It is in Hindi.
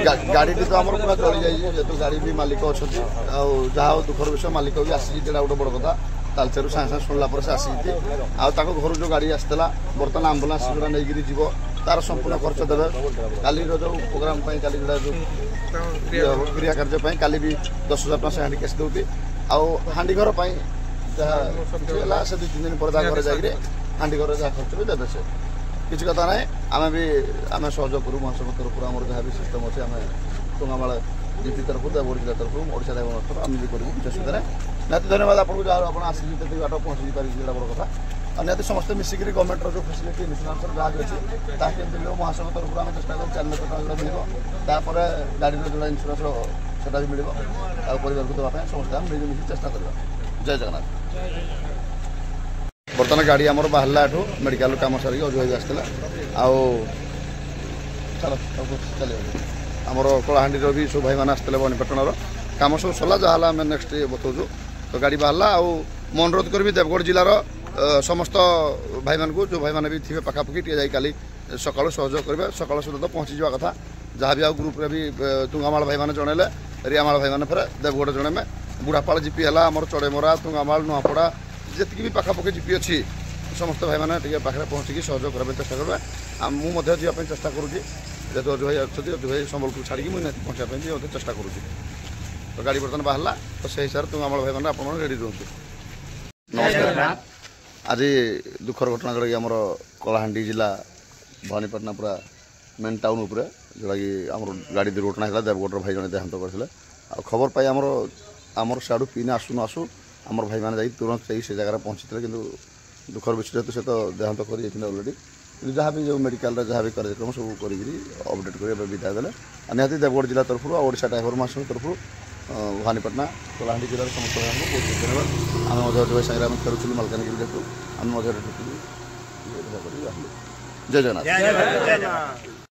गाड़ी तो आम पूरा चली जाइए जेहतु गाड़ी भी मालिक अच्छा जहाँ दुखर विषय मालिक भी आसी गोटे बड़ कथा तालचेर सागे सागे शुणला से आसी घर जो गाड़ी आसाला बर्तमान आम्बुलांस जोड़ा नहीं जीव तार संपूर्ण खर्च देवे काली जो प्रोग्राम काली जो क्रिया कार्य काली भी 10,000 टका से हांडी केस दूसरी आंडी घर जहाँ से 2-3 दिन पर घर जाए हांडी घर जहाँ खर्च भी देवे से किसी कथा ना आम भी आम सहयोग करूँ महासभा तरफ आम जहाँ भी सिस्टम अच्छे आम टुंगामाल जीपी तरफ देवगढ़ जिला तरफ ओडिशा देव तरफ आम भी करूँ किसी असुविधा निहती धन्यवाद आपको जहाँ आप आसिक बाट पहुँची पारे बड़ कथा और निहती समस्त मिसिक गवर्नमेंट जो फैसिलिटी इन्शुरांस जहाँ भी अच्छी ताकि मिले महासभा तरफ आम चेस्ट कर 4 लाख टका जो मिलतापर गाड़ी जो इन्शुरांस से भी मिले परिवार को देवाई समस्त आम मिलमिशि चेष्टा करवा जय जगन्नाथ। बर्तमान गाड़ी आमर बाहर एठू मेडिकल कम सारिक अजु भाई आसला चल आमर कलाहांडी भी सब भाई मैंने आसते बनीपाटणार कम सब सरला जहाँ आम नेक्स्ट बताऊँ तो गाड़ी बाहर मन अनुरोध करी देवगढ़ जिलार समस्त भाई मान जो भाई मैंने भी थे पाखापाखि टे काली सकाल सहयोग करेंगे सकाल सुधा तो पहुँची जावा कथा जहाँ भी ग्रुप रे भी तुंगामाल भाई मैंने जनइले रियामाल भाई मैंने फेर देवगढ़ जनइमे बुढ़ापाड़ जीपी है आम चढ़ेमरा तुंगामाल नुआपड़ा जी भी पाखापाखि जीपी अच्छी समस्त भाई मैंने पाखे पहुँचिकी सहयोग करने चेष्टा करेंगे मुझे जावाई चेष्टा करुँगी जेहतु अजु भाई अच्छे अजु भाई संबलपुर छाड़ी मुझे पहुँचाई चेष्टा करुँगी तो गाड़ी बर्तमान बाहर तो से हिसाब से तुंगामाल भाई मैंने आप रेडी रुहतु। नमस्कार आज दुखर घटना जोड़ा कि आम कलाहांडी जिला भवानीपाटना पूरा मेन टाउन उपर जोड़ा कि आम गाड़ी दुर्घटना है देवगढ़ भाई जन देहांत करते खबर पाई आमर सियाड़ू पिन आसु न आसु आमर भाई मैंने तुरंत से जगह पहुँची थे कि दुखर विषय जेहतु से तो देहांत कर अलरेडी कि जहाँ भी जो मेडिकल जहाँ भी कार्यक्रम सब कर अपडेट कर विदाय देले निहती देवगढ़ जिला तरफ ओडिशा ड्राइवर महासंघ तरफ भवानीपाटना कलाहांडी जिलार समस्त भाई बहुत बहुत धन्यवाद आम भाई सागर आम फेरुलु मालकानगिरी जेहतु आम जय जगन्नाथ।